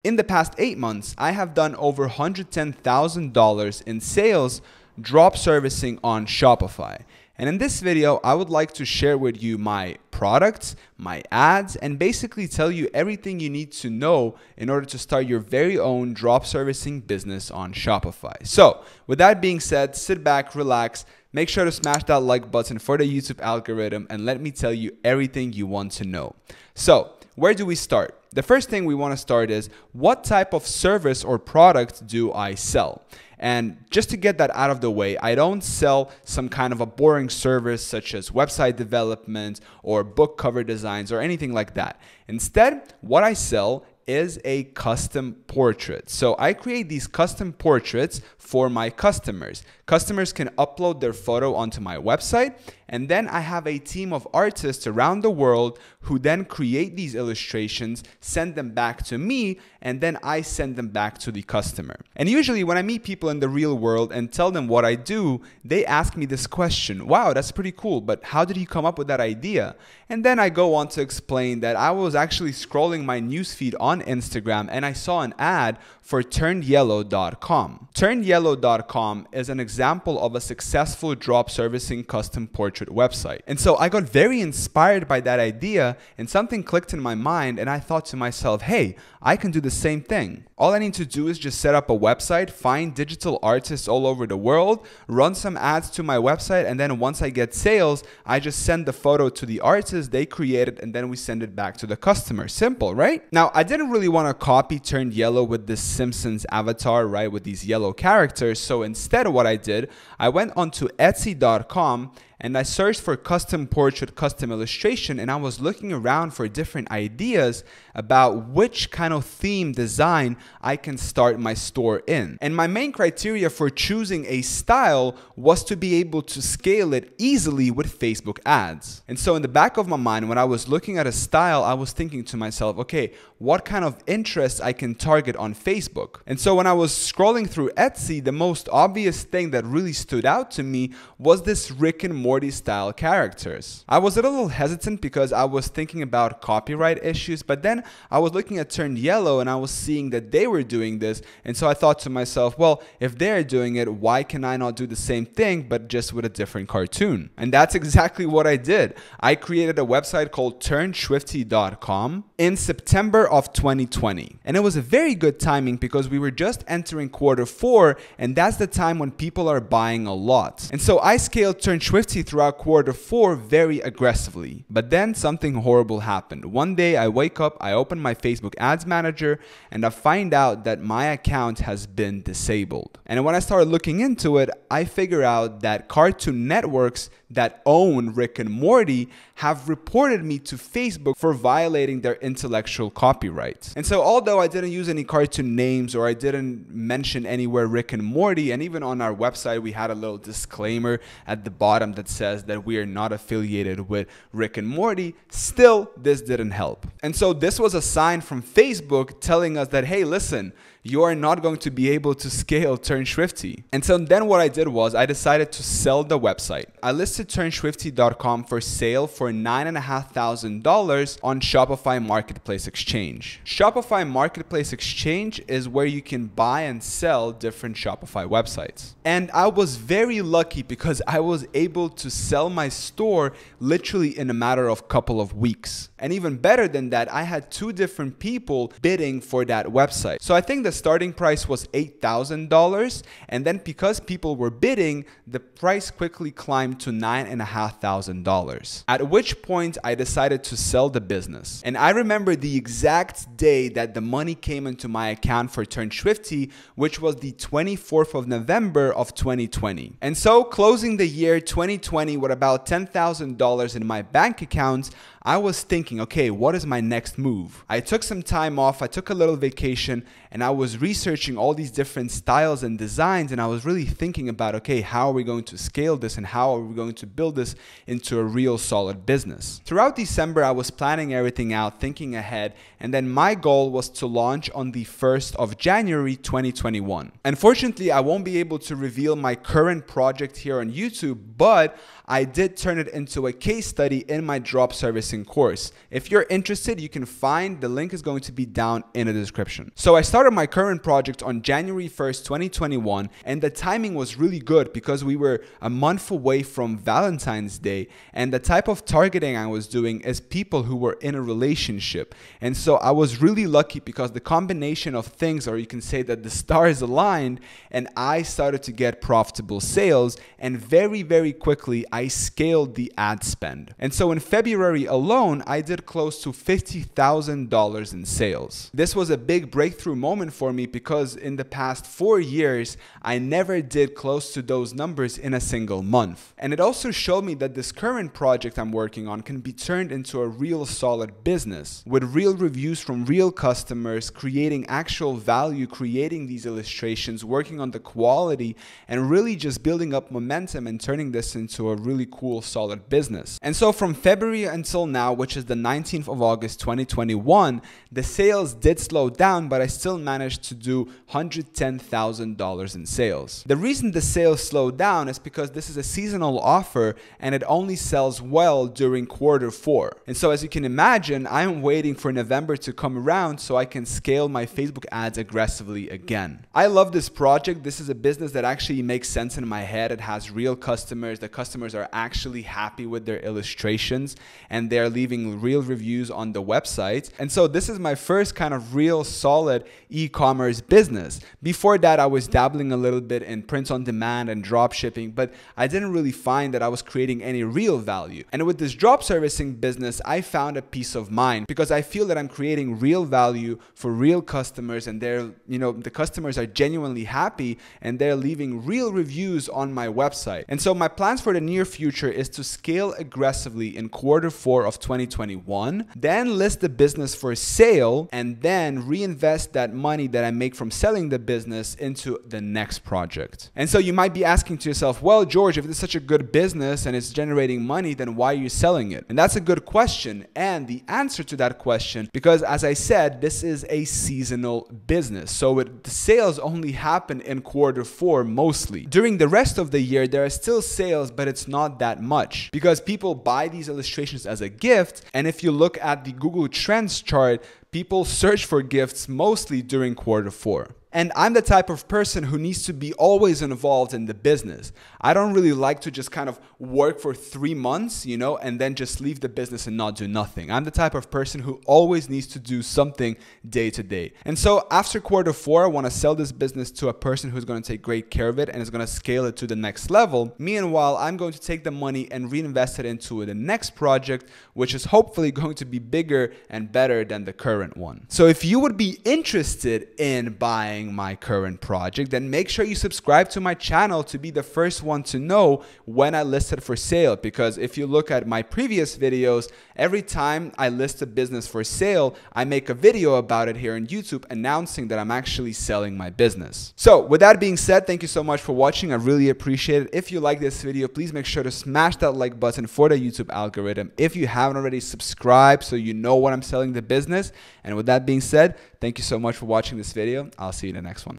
In the past 8 months, I have done over $110,000 in sales drop servicing on Shopify. And in this video, I would like to share with you my products, my ads, and basically tell you everything you need to know in order to start your very own drop servicing business on Shopify. So with that being said, sit back, relax, make sure to smash that like button for the YouTube algorithm, and let me tell you everything you want to know. So where do we start? The first thing we want to start is, what type of service or product do I sell? And just to get that out of the way, I don't sell some kind of a boring service such as website development or book cover designs or anything like that. Instead, what I sell is a custom portrait. So I create these custom portraits for my customers. Customers can upload their photo onto my website, and then I have a team of artists around the world who then create these illustrations, send them back to me, and then I send them back to the customer. And usually when I meet people in the real world and tell them what I do, they ask me this question: wow, that's pretty cool, but how did you come up with that idea? And then I go on to explain that I was actually scrolling my newsfeed on Instagram and I saw an ad for turnedyellow.com. Turnedyellow.com is an example of a successful drop servicing custom portrait website. And so I got very inspired by that idea, and something clicked in my mind, and I thought to myself, hey, I can do the same thing. All I need to do is just set up a website, find digital artists all over the world, run some ads to my website, and then once I get sales, I just send the photo to the artist, they create it, and then we send it back to the customer. Simple, right? Now, I didn't really want to copy Turned Yellow with this Simpsons avatar, right, with these yellow characters. So instead of what I did, I went onto Etsy.com and I searched for custom portrait, custom illustration, and I was looking around for different ideas about which kind of theme design I can start my store in. And my main criteria for choosing a style was to be able to scale it easily with Facebook ads. And so in the back of my mind, when I was looking at a style, I was thinking to myself, okay, what kind of interests I can target on Facebook? And so when I was scrolling through Etsy, the most obvious thing that really stood out to me was this Rick and Morty style characters. I was a little hesitant because I was thinking about copyright issues, but then I was looking at Turned Yellow and I was seeing that they were doing this, and so I thought to myself, well, if they're doing it, why can I not do the same thing but just with a different cartoon? And that's exactly what I did. I created a website called turnshwifty.com in September of 2020, and it was a very good timing because we were just entering Q4, and that's the time when people are buying a lot. And so I scaled Turnshwifty throughout Q4 very aggressively. But then something horrible happened. One day I wake up, I open my Facebook Ads Manager, and I find out that my account has been disabled. And when I started looking into it, I figure out that Cartoon Networks that own Rick and Morty have reported me to Facebook for violating their intellectual copyright. And so although I didn't use any cartoon names or I didn't mention anywhere Rick and Morty, and even on our website we had a little disclaimer at the bottom that says that we are not affiliated with Rick and Morty, still this didn't help. And so this was a sign from Facebook telling us that, hey, listen, you are not going to be able to scale Turnshwifty. And so then what I did was I decided to sell the website. I listed turnshwifty.com for sale for $9,500 on Shopify Marketplace Exchange. Shopify Marketplace Exchange is where you can buy and sell different Shopify websites. And I was very lucky because I was able to sell my store literally in a matter of a couple of weeks. And even better than that, I had 2 different people bidding for that website. So I think the starting price was $8,000, and then because people were bidding, the price quickly climbed to $9,500. At which point I decided to sell the business. And I remember the exact day that the money came into my account for Turnshwifty, which was the 24th of November of 2020. And so closing the year 2020 with about $10,000 in my bank account, I was thinking, okay, what is my next move? I took some time off, I took a little vacation, and I was researching all these different styles and designs, and I was really thinking about, okay, how are we going to scale this and how are we going to build this into a real solid business? Throughout December, I was planning everything out, thinking ahead, and then my goal was to launch on the 1st of January 2021. Unfortunately, I won't be able to reveal my current project here on YouTube, but I did turn it into a case study in my drop servicing course. If you're interested, you can find the link is going to be down in the description. So I started my current project on January 1st, 2021, and the timing was really good because we were a month away from Valentine's Day, and the type of targeting I was doing is people who were in a relationship. And so I was really lucky because the combination of things, or you can say that the stars aligned, and I started to get profitable sales, and very, very quickly I scaled the ad spend. And so in February alone, I did close to $50,000 in sales. This was a big breakthrough moment for me because in the past 4 years, I never did close to those numbers in a single month. And it also showed me that this current project I'm working on can be turned into a real solid business with real reviews from real customers, creating actual value, creating these illustrations, working on the quality, and really just building up momentum and turning this into a really cool, solid business. And so from February until now, which is the 19th of August, 2021, the sales did slow down, but I still managed to do $110,000 in sales. The reason the sales slowed down is because this is a seasonal offer and it only sells well during Q4. And so as you can imagine, I'm waiting for November to come around so I can scale my Facebook ads aggressively again. I love this project. This is a business that actually makes sense in my head. It has real customers. The customers are actually happy with their illustrations and they're leaving real reviews on the website. And so this is my first kind of real solid e-commerce business. Before that, I was dabbling a little bit in print on demand and drop shipping, but I didn't really find that I was creating any real value. And with this drop servicing business, I found a peace of mind because I feel that I'm creating real value for real customers, and they're, the customers are genuinely happy and they're leaving real reviews on my website. And so my plans for the near future is to scale aggressively in Q4 of 2021, then list the business for sale, and then reinvest that money that I make from selling the business into the next project. And so you might be asking to yourself, well, George, if it's such a good business and it's generating money, then why are you selling it? And that's a good question. And the answer to that question, because as I said, this is a seasonal business. So the sales only happen in Q4 mostly. During the rest of the year, there are still sales, but it's not that much because people buy these illustrations as a gift. And if you look at the Google Trends chart, people search for gifts mostly during Q4. And I'm the type of person who needs to be always involved in the business. I don't really like to just kind of work for 3 months, and then just leave the business and not do nothing. I'm the type of person who always needs to do something day to day. And so after Q4, I want to sell this business to a person who's going to take great care of it and is going to scale it to the next level. Meanwhile, I'm going to take the money and reinvest it into the next project, which is hopefully going to be bigger and better than the current one. So if you would be interested in buying my current project, then make sure you subscribe to my channel to be the first one to know when I list it for sale. Because if you look at my previous videos, every time I list a business for sale, I make a video about it here on YouTube announcing that I'm actually selling my business. So with that being said, thank you so much for watching. I really appreciate it. If you like this video, please make sure to smash that like button for the YouTube algorithm. If you haven't already, subscribe so you know when I'm selling the business. And with that being said, thank you so much for watching this video. I'll see you in the next one.